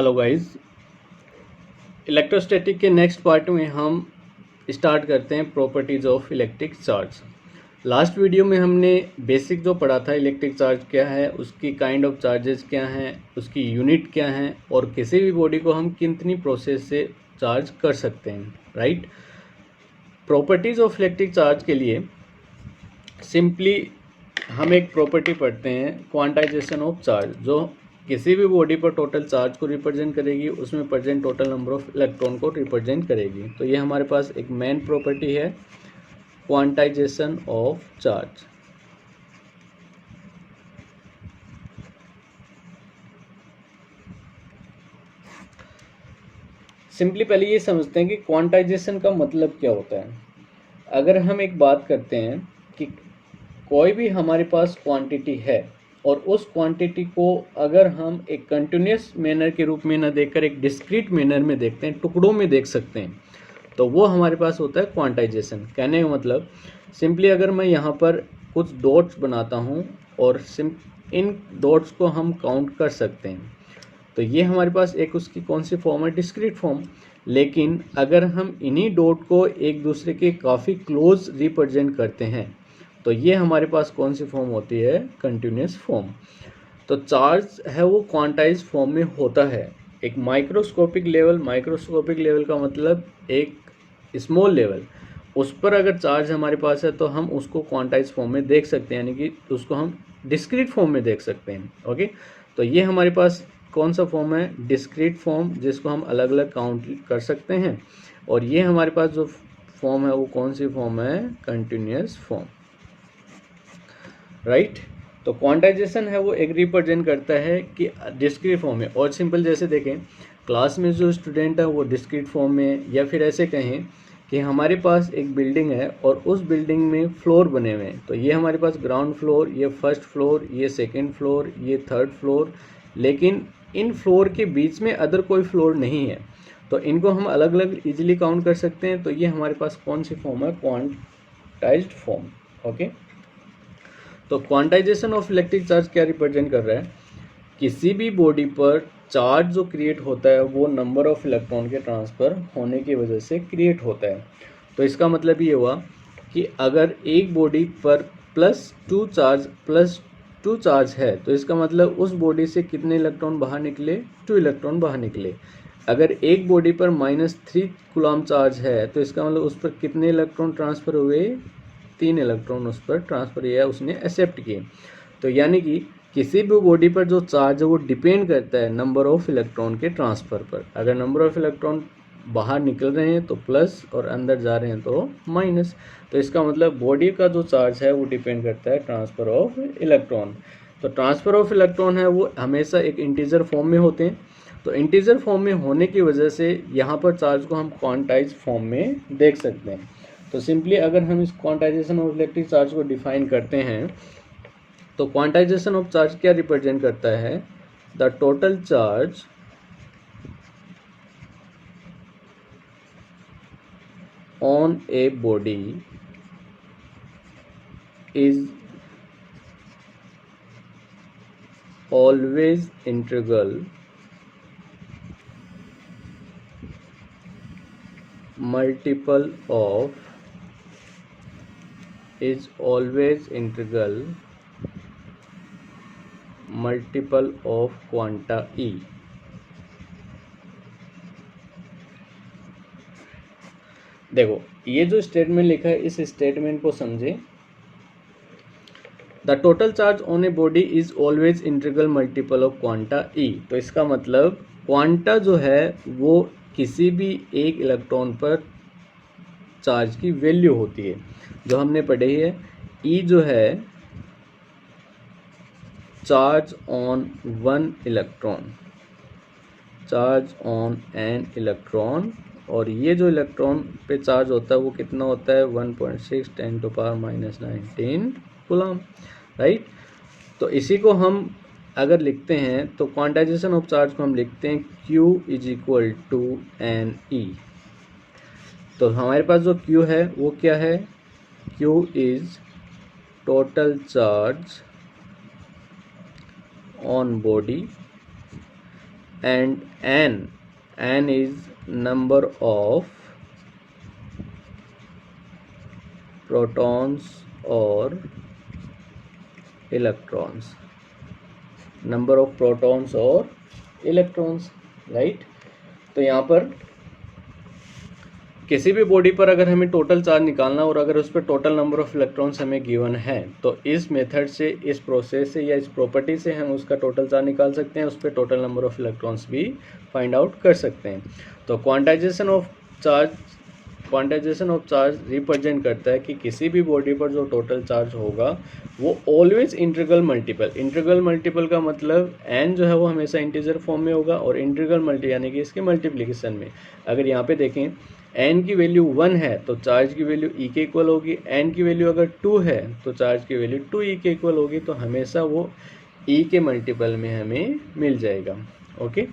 Hello guys, electrostatic के next part में हम स्टार्ट करते हैं properties of electric charge. Last video में हमने बेसिक जो पढ़ा था, इलेक्ट्रिक चार्ज क्या है, उसकी काइंड ऑफ चार्जेस क्या हैं, उसकी यूनिट क्या हैं और किसी भी बॉडी को हम कितनी प्रोसेस से चार्ज कर सकते हैं, right. Properties of electric charge के लिए सिंपली हम एक प्रॉपर्टी पढ़ते हैं, क्वांटाइजेशन ऑफ चार्ज, जो किसी भी बॉडी पर टोटल चार्ज को रिप्रेजेंट करेगी, उसमें present total number of electron को रिप्रेजेंट करेगी। तो ये हमारे पास एक मेन प्रॉपर्टी है, क्वांटाइजेशन ऑफ चार्ज। सिंपली पहले ये समझते हैं कि क्वांटाइजेशन का मतलब क्या होता है। अगर हम एक बात करते हैं कि कोई भी हमारे पास क्वांटिटी है और उस क्वांटिटी को अगर हम एक कंटिन्यूस मैनर के रूप में ना देखकर एक डिस्क्रीट मैनर में देखते हैं, टुकड़ों में देख सकते हैं, तो वो हमारे पास होता है क्वांटाइजेशन। कहने का मतलब सिंपली अगर मैं यहाँ पर कुछ डॉट्स बनाता हूँ और इन डॉट्स को हम काउंट कर सकते हैं, तो ये हमारे पास एक उसकी कौन सी फॉर्म है, डिस्क्रीट फॉर्म। लेकिन अगर हम इन्हीं डॉट को एक दूसरे के काफ़ी क्लोज रिप्रेजेंट करते हैं तो ये हमारे पास कौन सी फॉर्म होती है, कंटिन्यूस फॉर्म। तो चार्ज है वो क्वांटाइज फॉर्म में होता है। एक माइक्रोस्कोपिक लेवल का मतलब एक स्मॉल लेवल, उस पर अगर चार्ज हमारे पास है तो हम उसको क्वांटाइज फॉर्म में देख सकते हैं, यानी कि उसको हम डिस्क्रीट फॉर्म में देख सकते हैं। ओके, तो ये हमारे पास कौन सा फॉर्म है, डिस्क्रीट फॉर्म, जिसको हम अलग अलग काउंट कर सकते हैं। और ये हमारे पास जो फॉर्म है वो कौन सी फॉर्म है, कंटिन्यूस फॉर्म, राइट। तो क्वांटाइजेशन है वो एक रिप्रेजेंट करता है कि डिस्क्रीट फॉर्म में। और सिंपल जैसे देखें, क्लास में जो स्टूडेंट है वो डिस्क्रीट फॉर्म में, या फिर ऐसे कहें कि हमारे पास एक बिल्डिंग है और उस बिल्डिंग में फ्लोर बने हुए हैं, तो ये हमारे पास ग्राउंड फ्लोर, ये फर्स्ट फ्लोर, ये सेकंड फ्लोर, ये थर्ड फ्लोर, लेकिन इन फ्लोर के बीच में अदर कोई फ्लोर नहीं है, तो इनको हम अलग अलग इजीली काउंट कर सकते हैं। तो ये हमारे पास कौन सी फॉर्म है, क्वांटाइज्ड फॉर्म। ओके, तो क्वांटाइजेशन ऑफ इलेक्ट्रिक चार्ज क्या रिप्रेजेंट कर रहा है, किसी भी बॉडी पर चार्ज जो क्रिएट होता है वो नंबर ऑफ इलेक्ट्रॉन के ट्रांसफ़र होने की वजह से क्रिएट होता है। तो इसका मतलब ये हुआ कि अगर एक बॉडी पर प्लस टू चार्ज है तो इसका मतलब उस बॉडी से कितने इलेक्ट्रॉन बाहर निकले, 2 इलेक्ट्रॉन बाहर निकले। अगर एक बॉडी पर -3 कूलम्ब चार्ज है तो इसका मतलब उस पर कितने इलेक्ट्रॉन ट्रांसफ़र हुए, 3 इलेक्ट्रॉन उस पर ट्रांसफ़र या उसने एक्सेप्ट किए। तो यानी कि किसी भी बॉडी पर जो चार्ज है वो डिपेंड करता है नंबर ऑफ इलेक्ट्रॉन के ट्रांसफ़र पर। अगर नंबर ऑफ इलेक्ट्रॉन बाहर निकल रहे हैं तो प्लस और अंदर जा रहे हैं तो माइनस। तो इसका मतलब बॉडी का जो चार्ज है वो डिपेंड करता है ट्रांसफ़र ऑफ इलेक्ट्रॉन। तो ट्रांसफ़र ऑफ इलेक्ट्रॉन है वो हमेशा एक इंटीजर फॉर्म में होते हैं। तो इंटीजर फॉर्म में होने की वजह से यहाँ पर चार्ज को हम क्वांटाइज फॉर्म में देख सकते हैं। तो सिंपली अगर हम इस क्वांटाइजेशन ऑफ इलेक्ट्रिक चार्ज को डिफाइन करते हैं तो क्वांटाइजेशन ऑफ चार्ज क्या रिप्रेजेंट करता है, the total charge on a body is always integral multiple of quanta e. देखो ये जो स्टेटमेंट लिखा है इस स्टेटमेंट को समझे, the total charge on a body is always integral multiple of quanta e. तो इसका मतलब क्वांटा जो है वो किसी भी एक इलेक्ट्रॉन पर चार्ज की वैल्यू होती है, जो हमने पढ़ी है। ई जो है चार्ज ऑन एन इलेक्ट्रॉन, और ये जो इलेक्ट्रॉन पे चार्ज होता है वो कितना होता है, 1.6 10⁻⁻19 कूलम्ब, राइट। तो इसी को हम अगर लिखते हैं तो क्वांटाइजेशन ऑफ चार्ज को हम लिखते हैं Q = NE। तो हमारे पास जो Q है वो क्या है, Q is total charge on body and n is number of protons or electrons, number of protons और इलेक्ट्रॉन्स, राइट। तो यहाँ पर किसी भी बॉडी पर अगर हमें टोटल चार्ज निकालना और अगर उस पर टोटल नंबर ऑफ इलेक्ट्रॉन्स हमें गिवन है तो इस मेथड से, इस प्रोसेस से या इस प्रॉपर्टी से हम उसका टोटल चार्ज निकाल सकते हैं, उस पर टोटल नंबर ऑफ इलेक्ट्रॉन्स भी फाइंड आउट कर सकते हैं। तो क्वांटाइजेशन ऑफ चार्ज रिप्रेजेंट करता है कि किसी भी बॉडी पर जो टोटल चार्ज होगा वो ऑलवेज इंटीग्रल मल्टीपल का मतलब n जो है वो हमेशा इंटीजर फॉर्म में होगा और इंटीग्रल मल्टी यानी कि इसके मल्टीप्लिकेशन में। अगर यहाँ पे देखें n की वैल्यू 1 है तो चार्ज की वैल्यू e के इक्वल होगी, n की वैल्यू अगर 2 है तो चार्ज की वैल्यू 2e के इक्वल होगी, तो हमेशा वो e के मल्टीपल में हमें मिल जाएगा। ओके,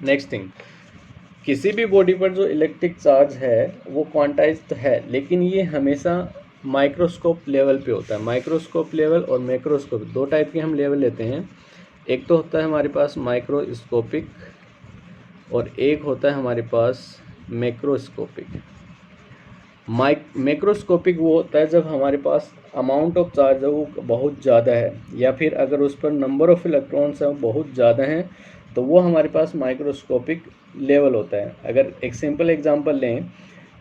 नेक्स्ट थिंग, किसी भी बॉडी पर जो इलेक्ट्रिक चार्ज है वो क्वांटाइज्ड है, लेकिन ये हमेशा माइक्रोस्कोप लेवल पे होता है। माइक्रोस्कोप लेवल और मैक्रोस्कोप दो टाइप के हम लेवल लेते हैं। एक तो होता है हमारे पास माइक्रोस्कोपिक और एक होता है हमारे पास मैक्रोस्कोपिक। मैक्रोस्कोपिक वो होता है जब हमारे पास अमाउंट ऑफ चार्ज है वो बहुत ज़्यादा है, या फिर अगर उस पर नंबर ऑफ इलेक्ट्रॉन्स है वो बहुत ज़्यादा हैं, तो वो हमारे पास माइक्रोस्कोपिक लेवल होता है। अगर एक सिंपल एग्जांपल लें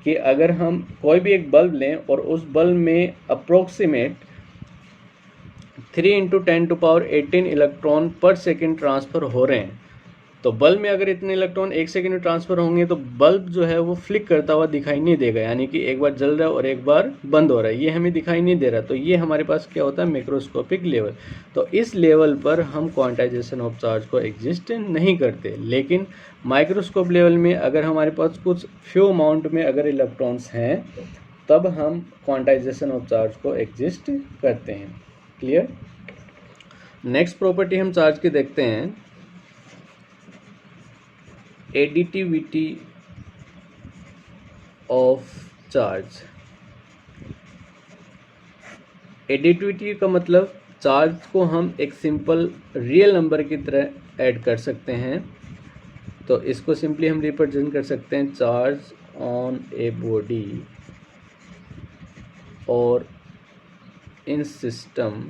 कि अगर हम कोई भी एक बल्ब लें और उस बल्ब में अप्रोक्सीमेट 3 × 10⁻18 इलेक्ट्रॉन पर सेकेंड ट्रांसफ़र हो रहे हैं, तो बल्ब में अगर इतने इलेक्ट्रॉन एक सेकंड में ट्रांसफ़र होंगे तो बल्ब जो है वो फ्लिक करता हुआ दिखाई नहीं देगा, यानी कि एक बार जल रहा है और एक बार बंद हो रहा है, ये हमें दिखाई नहीं दे रहा। तो ये हमारे पास क्या होता है, मैक्रोस्कोपिक लेवल। तो इस लेवल पर हम क्वांटाइजेशन ऑफ चार्ज को एग्जिस्ट नहीं करते, लेकिन माइक्रोस्कोप लेवल में अगर हमारे पास कुछ फ्यू अमाउंट में अगर इलेक्ट्रॉन्स हैं तब हम क्वांटाइजेशन ऑफ चार्ज को एग्जिस्ट करते हैं। क्लियर। नेक्स्ट प्रॉपर्टी हम चार्ज की देखते हैं, एडिटिविटी ऑफ चार्ज। एडिटिविटी का मतलब चार्ज को हम एक सिंपल रियल नंबर की तरह ऐड कर सकते हैं। तो इसको सिंपली हम रिप्रेजेंट कर सकते हैं चार्ज ऑन ए बॉडी और इन system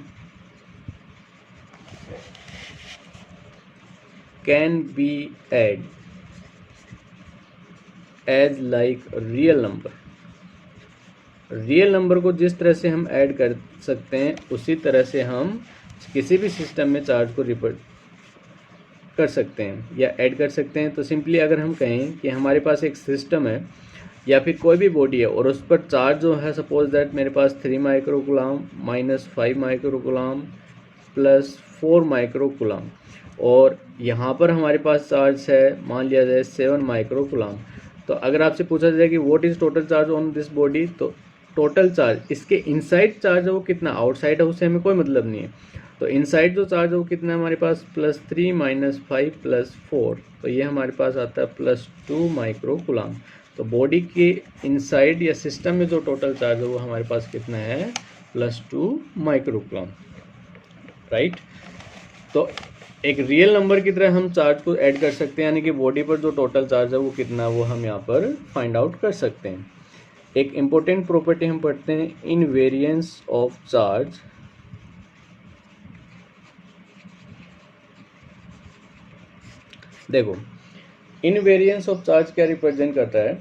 can be add as like real number. Real number को जिस तरह से हम ऐड कर सकते हैं उसी तरह से हम किसी भी सिस्टम में चार्ज को रिप्रेजेंट कर सकते हैं या ऐड कर सकते हैं। तो सिंपली अगर हम कहें कि हमारे पास एक सिस्टम है या फिर कोई भी बॉडी है और उस पर चार्ज जो है, सपोज दैट मेरे पास 3 माइक्रोकूलम -5 माइक्रोकूलम +4 माइक्रोकूलम, और यहाँ पर हमारे पास चार्ज है मान लिया जाए 7 माइक्रोकूलम। तो अगर आपसे पूछा जाए कि what is total charge on this body, तो टोटल चार्ज इसके इनसाइड चार्ज है वो कितना, आउटसाइड है उससे हमें कोई मतलब नहीं है। तो इनसाइड जो चार्ज है वो कितना है हमारे पास, +3 -5 +4, तो ये हमारे पास आता है +2 माइक्रोकूलम। तो बॉडी के इनसाइड या सिस्टम में जो टोटल चार्ज है वो हमारे पास कितना है, +2 माइक्रोकूलम, राइट। तो एक रियल नंबर की तरह हम चार्ज को ऐड कर सकते हैं, यानी कि बॉडी पर जो टोटल चार्ज है वो कितना, वो हम यहाँ पर फाइंड आउट कर सकते हैं। एक इम्पोर्टेंट प्रॉपर्टी हम पढ़ते हैं, इनवेरिएंस ऑफ चार्ज। देखो, इनवेरिएंस ऑफ चार्ज क्या रिप्रेजेंट करता है,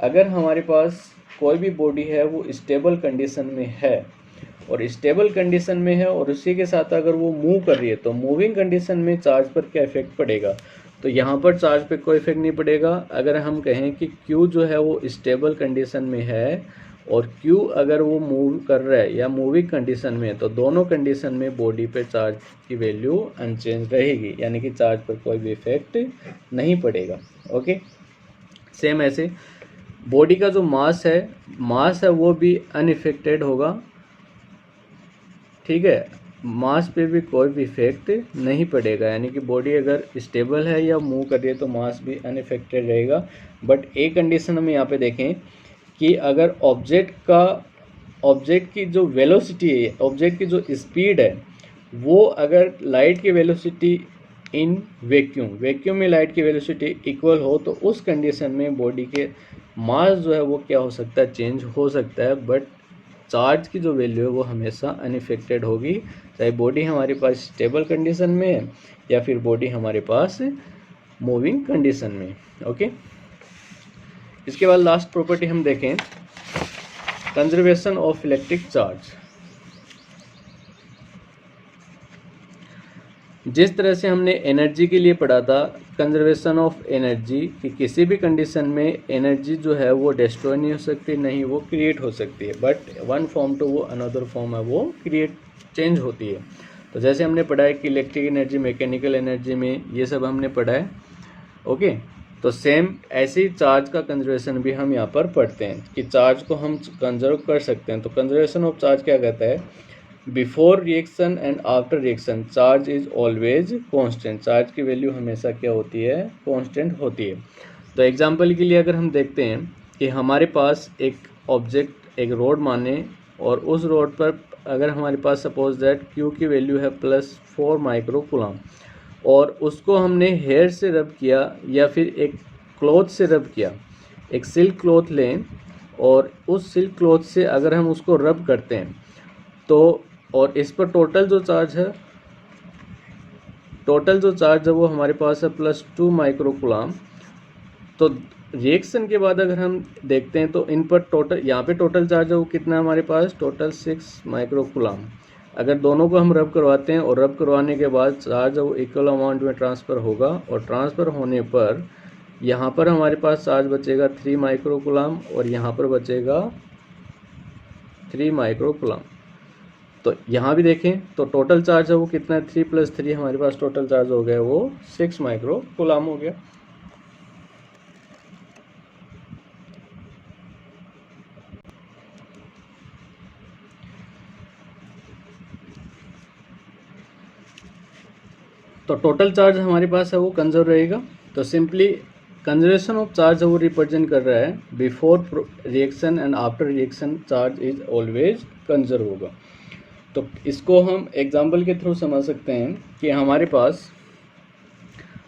अगर हमारे पास कोई भी बॉडी है वो स्टेबल कंडीशन में है और स्टेबल कंडीशन में है और उसी के साथ अगर वो मूव कर रही है तो मूविंग कंडीशन में चार्ज पर क्या इफेक्ट पड़ेगा, तो यहाँ पर चार्ज पे कोई इफेक्ट नहीं पड़ेगा। अगर हम कहें कि Q जो है वो स्टेबल कंडीशन में है और Q अगर वो मूव कर रहा है या मूविंग कंडीशन में है, तो दोनों कंडीशन में बॉडी पे चार्ज की वैल्यू अनचेंज रहेगी, यानी कि चार्ज पर कोई भी इफेक्ट नहीं पड़ेगा। ओके, सेम ऐसे बॉडी का जो मास है वो भी अनइफेक्टेड होगा, ठीक है, मास पे भी कोई भी इफेक्ट नहीं पड़ेगा, यानी कि बॉडी अगर स्टेबल है या मूव कर रही है तो मास भी अनइफेक्टेड रहेगा। बट एक कंडीशन हम यहाँ पे देखें कि अगर ऑब्जेक्ट की जो वेलोसिटी है, ऑब्जेक्ट की जो स्पीड है, वो अगर लाइट की वेलोसिटी इन वैक्यूम में लाइट की वेलोसिटी इक्वल हो तो उस कंडीशन में बॉडी के मास जो है वो क्या हो सकता है, चेंज हो सकता है, बट चार्ज की जो वैल्यू है वो हमेशा अनइफेक्टेड होगी, चाहे बॉडी हमारे पास स्टेबल कंडीशन में है या फिर बॉडी हमारे पास मूविंग कंडीशन में। ओके, इसके बाद लास्ट प्रॉपर्टी हम देखें, कंजर्वेशन ऑफ इलेक्ट्रिक चार्ज। जिस तरह से हमने एनर्जी के लिए पढ़ा था, कंजर्वेशन ऑफ एनर्जी, कि किसी भी कंडीशन में एनर्जी जो है वो डिस्ट्रॉय नहीं हो सकती, नहीं वो क्रिएट हो सकती है, बट वन फॉर्म टू वो अनदर फॉर्म है वो क्रिएट चेंज होती है। तो जैसे हमने पढ़ा है कि इलेक्ट्रिक एनर्जी, मैकेनिकल एनर्जी में ये सब हमने पढ़ा है। ओके, तो सेम ऐसे ही चार्ज का कंजर्वेशन भी हम यहाँ पर पढ़ते हैं कि चार्ज को हम कंजर्व कर सकते हैं। तो कंजर्वेशन ऑफ चार्ज क्या कहता है, before reaction and after reaction charge is always constant, charge की वैल्यू हमेशा क्या होती है, कांस्टेंट होती है। तो एग्जांपल के लिए अगर हम देखते हैं कि हमारे पास एक ऑब्जेक्ट, एक रोड माने, और उस रोड पर अगर हमारे पास सपोज दैट Q की वैल्यू है +4 माइक्रो कूलम, और उसको हमने हेयर से रब किया या फिर एक क्लॉथ से रब किया, एक सिल्क क्लॉथ लें और उस सिल्क क्लॉथ से अगर हम उसको रब करते हैं तो, और इस पर टोटल जो चार्ज है वो हमारे पास है +2 माइक्रो कूलम। तो रिएक्शन के बाद अगर हम देखते हैं तो इन पर टोटल, यहाँ पे टोटल चार्ज है वो कितना है हमारे पास, टोटल 6 माइक्रो कूलम। अगर दोनों को हम रब करवाते हैं और रब करवाने के बाद चार्ज वो इक्वल अमाउंट में ट्रांसफ़र होगा, और ट्रांसफ़र होने पर यहाँ पर हमारे पास चार्ज बचेगा 3 माइक्रो कूलम और यहाँ पर बचेगा 3 माइक्रो कूलम। तो यहाँ भी देखें तो टोटल चार्ज है वो कितना है, 3 + 3 हमारे पास टोटल चार्ज हो गया वो 6 माइक्रो कूलम हो गया। तो टोटल चार्ज हमारे पास है वो कंजर्व रहेगा। तो सिंपली कंजर्वेशन ऑफ चार्ज है वो रिप्रेजेंट कर रहा है before reaction and after reaction charge is always conserve होगा। तो इसको हम एग्जांपल के थ्रू समझ सकते हैं कि हमारे पास,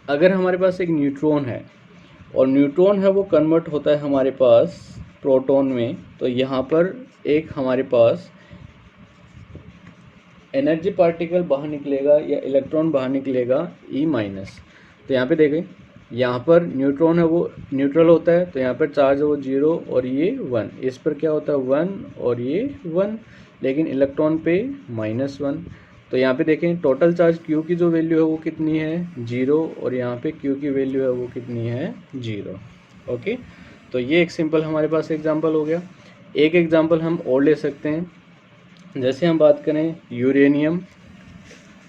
अगर हमारे पास एक न्यूट्रॉन है और न्यूट्रॉन है वो कन्वर्ट होता है हमारे पास प्रोटॉन में, तो यहाँ पर एक हमारे पास एनर्जी पार्टिकल बाहर निकलेगा या इलेक्ट्रॉन बाहर निकलेगा E-। तो यहाँ पे देखें, यहाँ पर न्यूट्रॉन है वो न्यूट्रल होता है, तो यहाँ पर चार्ज है वो 0 और ये 1, इस पर क्या होता है 1 और ये 1, लेकिन इलेक्ट्रॉन पे -1। तो यहाँ पे देखें टोटल चार्ज Q की जो वैल्यू है वो कितनी है 0, और यहाँ पे Q की वैल्यू है वो कितनी है 0। ओके, तो ये एक सिंपल हमारे पास एग्जांपल हो गया। एक एग्जांपल हम और ले सकते हैं, जैसे हम बात करें यूरेनियम,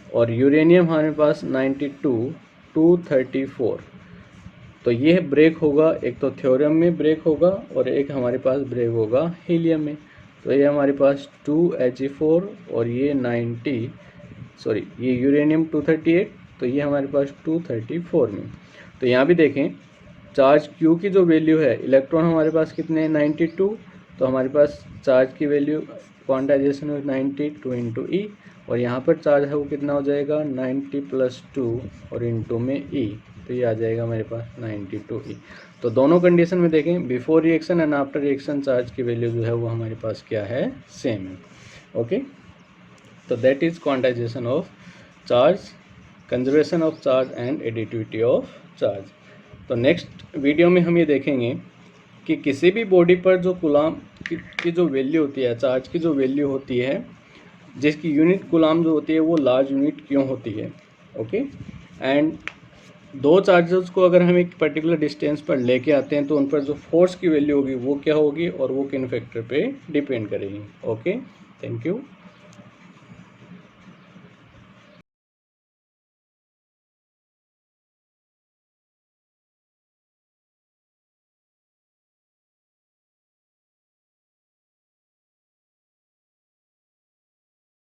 और यूरेनियम हमारे पास 92-234। तो ये ब्रेक होगा, एक तो थ्योरम में ब्रेक होगा और एक हमारे पास ब्रेक होगा हीलियम में। तो ये हमारे पास 2He4 और ये ये यूरेनियम 238, तो ये हमारे पास 234 में। तो यहाँ भी देखें चार्ज Q की जो वैल्यू है, इलेक्ट्रॉन हमारे पास कितने हैं 92, तो हमारे पास चार्ज की वैल्यू क्वांटाइजेशन है 92 × E, और यहाँ पर चार्ज है वो कितना हो जाएगा 90 + 2 और इंटू में E, तो ये आ जाएगा हमारे पास 92E। तो दोनों कंडीशन में देखें before reaction and after reaction charge की वैल्यू जो है वो हमारे पास क्या है, सेम है। ओके, तो that is quantization of charge, conservation of charge and additivity of charge. तो नेक्स्ट वीडियो में हम ये देखेंगे कि किसी भी बॉडी पर जो कूलम की जो वैल्यू होती है, चार्ज की जो वैल्यू होती है, जिसकी यूनिट कूलम जो होती है वो लार्ज यूनिट क्यों होती है। ओके, एंड दो चार्जेस को अगर हम एक पर्टिकुलर डिस्टेंस पर लेके आते हैं तो उन पर जो फोर्स की वैल्यू होगी वो क्या होगी और वो किन फैक्टर पे डिपेंड करेगी। Okay, thank you.